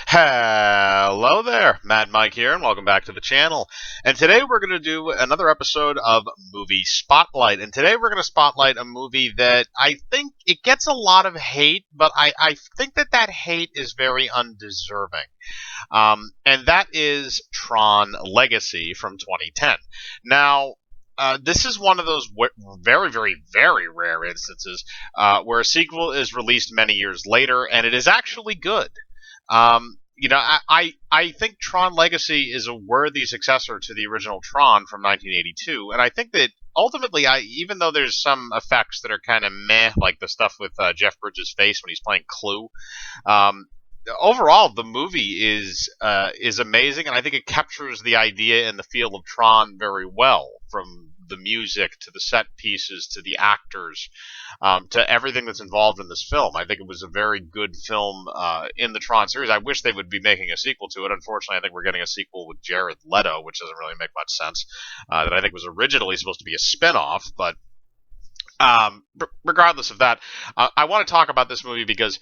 Hello there, Mad Mike here, and welcome back to the channel. And today we're going to do another episode of Movie Spotlight. And today we're going to spotlight a movie that I think it gets a lot of hate, but I think that hate is very undeserving. And that is Tron Legacy from 2010. Now, this is one of those very, very, very rare instances where a sequel is released many years later, and it is actually good. I think Tron Legacy is a worthy successor to the original Tron from 1982, and I think that ultimately, even though there's some effects that are kind of meh, like the stuff with Jeff Bridges' face when he's playing Clue, um, overall the movie is amazing, and I think it captures the idea and the feel of Tron very well, from the music to the set pieces to the actors, to everything that's involved in this film. I think it was a very good film in the Tron series. I wish they would be making a sequel to it. Unfortunately, I think we're getting a sequel with Jared Leto, which doesn't really make much sense. That I think was originally supposed to be a spin-off, but regardless of that, I want to talk about this movie because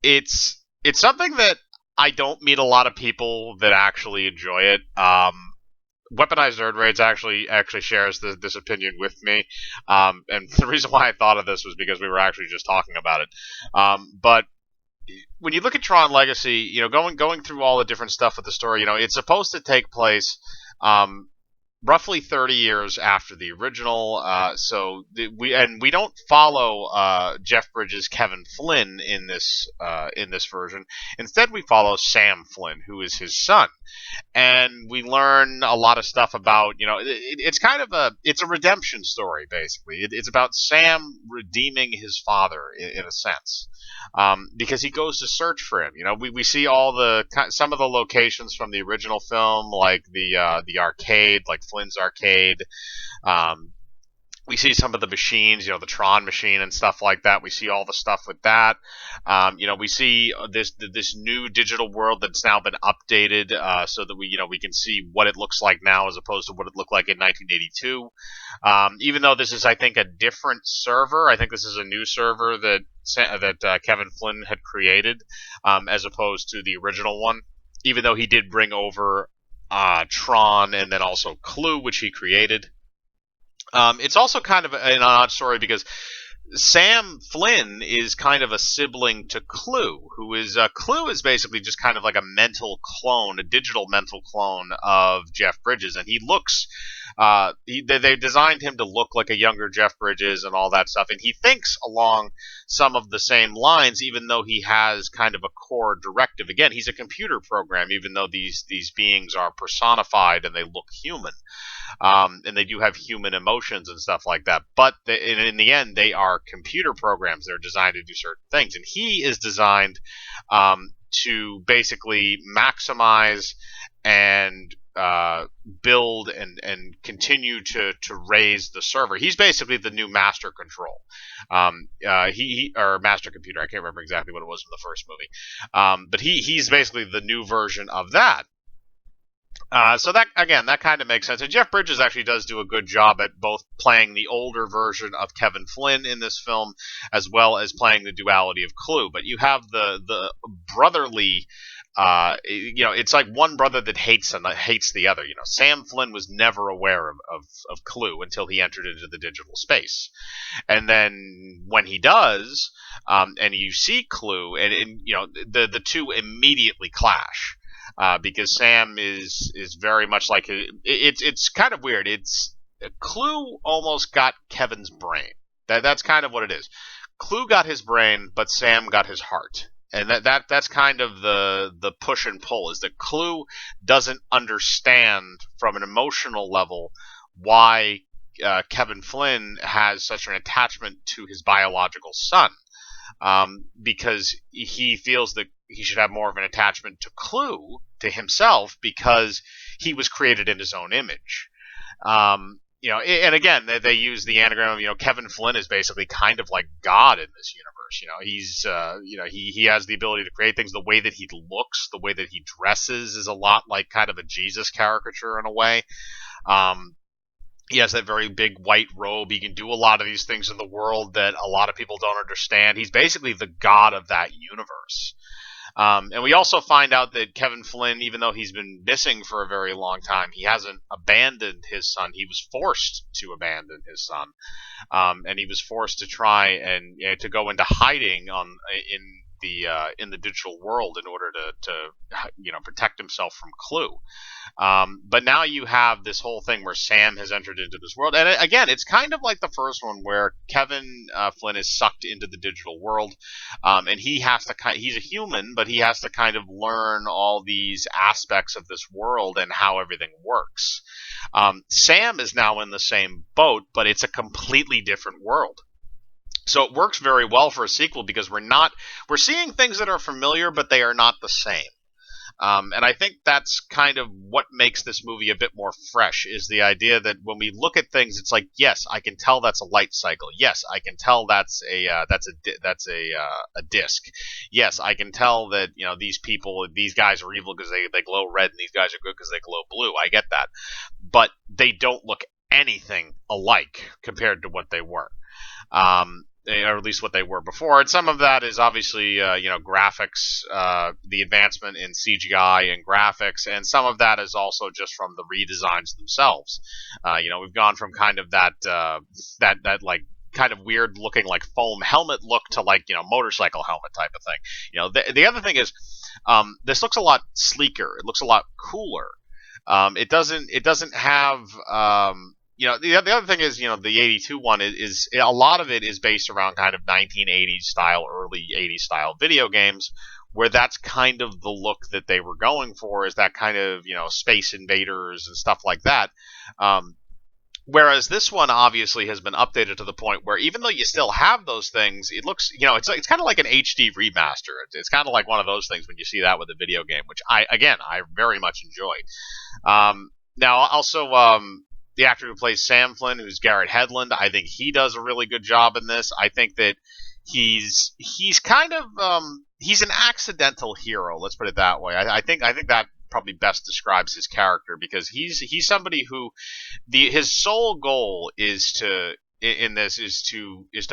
it's something that I don't meet a lot of people that actually enjoy it. Weaponized Nerd Raids actually shares this opinion with me, and the reason why I thought of this was because we were actually just talking about it. But when you look at Tron Legacy, going through all the different stuff with the story, it's supposed to take place um, roughly 30 years after the original. We don't follow Jeff Bridges' Kevin Flynn in this version. Instead, we follow Sam Flynn, who is his son, and we learn a lot of stuff about it's kind of it's a redemption story basically. It's about Sam redeeming his father in a sense, because he goes to search for him. We see some of the locations from the original film, like the arcade, like Flynn's arcade. Um, we see some of the machines, the Tron machine and stuff like that. We see all the stuff with that. We see this new digital world that's now been updated, so that we can see what it looks like now as opposed to what it looked like in 1982. Even though this is, I think, a different server. I think this is a new server that Kevin Flynn had created, as opposed to the original one. Even though he did bring over Tron and then also Clue, which he created. It's also kind of an odd story because Sam Flynn is kind of a sibling to Clue, Clue is basically just kind of like a mental clone, a digital mental clone of Jeff Bridges, and he looks. They designed him to look like a younger Jeff Bridges and all that stuff, and he thinks along some of the same lines, even though he has kind of a core directive. Again, he's a computer program, even though these beings are personified and they look human. And they do have human emotions and stuff like that. But in the end, they are computer programs. They're designed to do certain things, and he is designed to basically maximize and build and continue to raise the server. He's basically the new master control, or master computer. I can't remember exactly what it was from the first movie, but he's basically the new version of that. So that kind of makes sense. And Jeff Bridges actually does do a good job at both playing the older version of Kevin Flynn in this film, as well as playing the duality of Clue. But you have the brotherly. It's like one brother that hates the other. Sam Flynn was never aware of Clue until he entered into the digital space, and then when he does, and you see Clue, and the two immediately clash. Because Sam is very much like it's kind of weird. It's Clue almost got Kevin's brain. That's kind of what it is. Clue got his brain, but Sam got his heart, and that's kind of the push and pull. Is that Clue doesn't understand from an emotional level why Kevin Flynn has such an attachment to his biological son, because he feels that he should have more of an attachment to Clue, to himself, because he was created in his own image. And again, they use the anagram of, Kevin Flynn is basically kind of like God in this universe. He has the ability to create things. The way that he looks, the way that he dresses is a lot like kind of a Jesus caricature in a way. He has that very big white robe. He can do a lot of these things in the world that a lot of people don't understand. He's basically the god of that universe. And we also find out that Kevin Flynn, even though he's been missing for a very long time, he hasn't abandoned his son. He was forced to abandon his son, and he was forced to try and to go into hiding in the digital world in order to protect himself from Clue. But now you have this whole thing where Sam has entered into this world, and again, it's kind of like the first one where Kevin Flynn is sucked into the digital world, and he has to he's a human, but he has to kind of learn all these aspects of this world and how everything works. Sam is now in the same boat, but it's a completely different world. So it works very well for a sequel because we're seeing things that are familiar, but they are not the same. And I think that's kind of what makes this movie a bit more fresh, is the idea that when we look at things, it's like, yes, I can tell that's a light cycle. Yes, I can tell that's a disc. Yes, I can tell that these guys are evil because they glow red, and these guys are good because they glow blue. I get that, but they don't look anything alike compared to what they were. Or at least what they were before. And some of that is obviously, graphics, the advancement in CGI and graphics, and some of that is also just from the redesigns themselves. We've gone from kind of that like kind of weird looking like foam helmet look to like motorcycle helmet type of thing. The other thing is, this looks a lot sleeker. It looks a lot cooler. It doesn't have. The other thing is, the 82 one is a lot of it is based around kind of 1980s style, early 80s style video games, where that's kind of the look that they were going for, is that kind of, Space Invaders and stuff like that. Whereas this one obviously has been updated to the point where even though you still have those things, it looks, it's kind of like an HD remaster. It's kind of like one of those things when you see that with a video game, which I very much enjoy. Now, also, the actor who plays Sam Flynn, who's Garrett Hedlund, I think he does a really good job in this. I think that he's kind of he's an accidental hero. Let's put it that way. I think that probably best describes his character, because he's somebody who his sole goal is to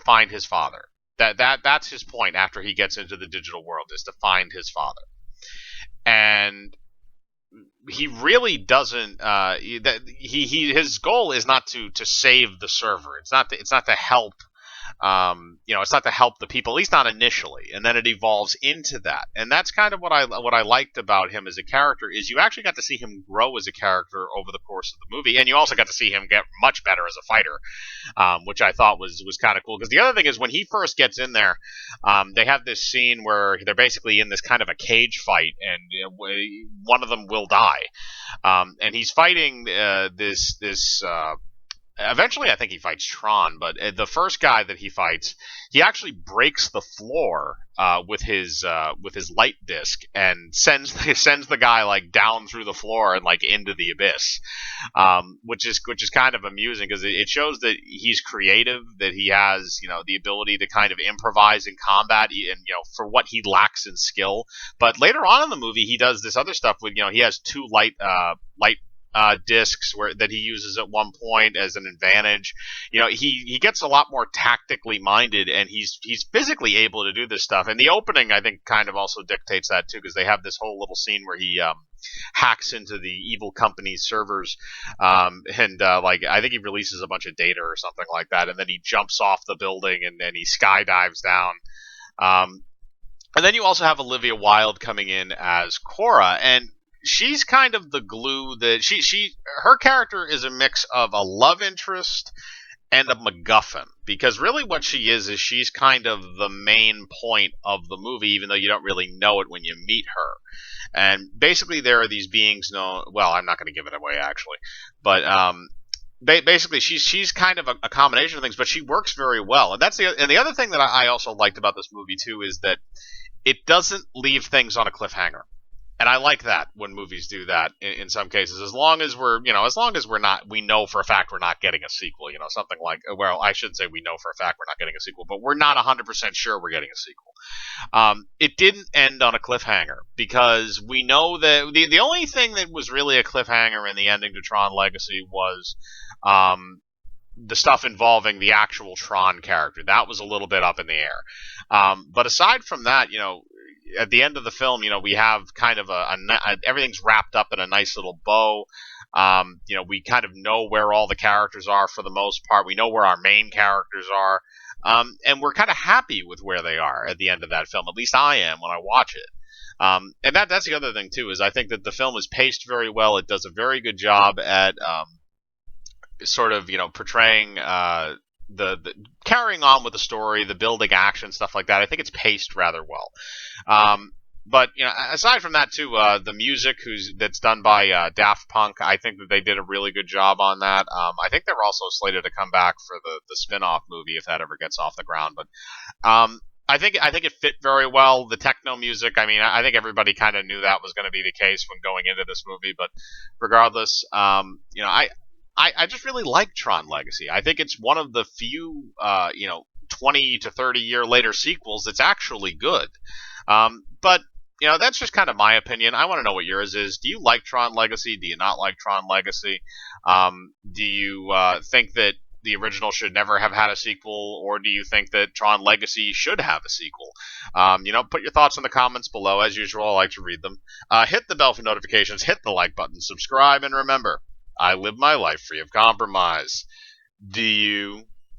find his father. That's his point after he gets into the digital world, is to find his father. And he really doesn't. His goal is not to save the server. It's not to help. It's not to help the people, at least not initially, and then it evolves into that. And that's kind of what I liked about him as a character, is you actually got to see him grow as a character over the course of the movie, and you also got to see him get much better as a fighter, which I thought was kind of cool. Because the other thing is, when he first gets in there, they have this scene where they're basically in this kind of a cage fight, and one of them will die, and he's fighting this. Eventually, I think he fights Tron, but the first guy that he fights, he actually breaks the floor with his light disc and sends the guy like down through the floor and like into the abyss, which is kind of amusing, because it shows that he's creative, that he has the ability to kind of improvise in combat, and for what he lacks in skill. But later on in the movie, he does this other stuff with he has two light discs that he uses at one point as an advantage. He gets a lot more tactically minded, and he's physically able to do this stuff. And the opening, I think, kind of also dictates that too, because they have this whole little scene where he hacks into the evil company's servers, and I think he releases a bunch of data or something like that, and then he jumps off the building and then he skydives down. And then you also have Olivia Wilde coming in as Cora, and she's kind of the glue that her character is a mix of a love interest and a MacGuffin, because really what she is she's kind of the main point of the movie, even though you don't really know it when you meet her. And basically there are these beings known, well, I'm not going to give it away actually, but basically she's kind of a combination of things, but she works very well. And the other thing that I also liked about this movie too is that it doesn't leave things on a cliffhanger. And I like that when movies do that in some cases, as long as we know for a fact we're not getting a sequel, something like, well, I shouldn't say we know for a fact we're not getting a sequel, but we're not 100% sure we're getting a sequel. It didn't end on a cliffhanger, because we know that the only thing that was really a cliffhanger in the ending to Tron Legacy was, the stuff involving the actual Tron character. That was a little bit up in the air. But aside from that, at the end of the film, we have kind of everything's wrapped up in a nice little bow. We kind of know where all the characters are for the most part. We know where our main characters are. And we're kind of happy with where they are at the end of that film. At least I am when I watch it. And that's the other thing too, is I think that the film is paced very well. It does a very good job at sort of portraying the carrying on with the story, the building action, stuff like that. I think it's paced rather well. But aside from that too, the music that's done by Daft Punk, I think that they did a really good job on that. I think they're also slated to come back for the spin-off movie if that ever gets off the ground. But I think it fit very well. The techno music, I mean, I think everybody kind of knew that was going to be the case when going into this movie. But regardless, I just really like Tron Legacy. I think it's one of the few 20 to 30 year later sequels that's actually good. But that's just kind of my opinion. I want to know what yours is. Do you like Tron Legacy? Do you not like Tron Legacy? Do you think that the original should never have had a sequel, or do you think that Tron Legacy should have a sequel? Put your thoughts in the comments below. As usual, I like to read them. Hit the bell for notifications, hit the like button, subscribe, and remember, I live my life free of compromise. Do you?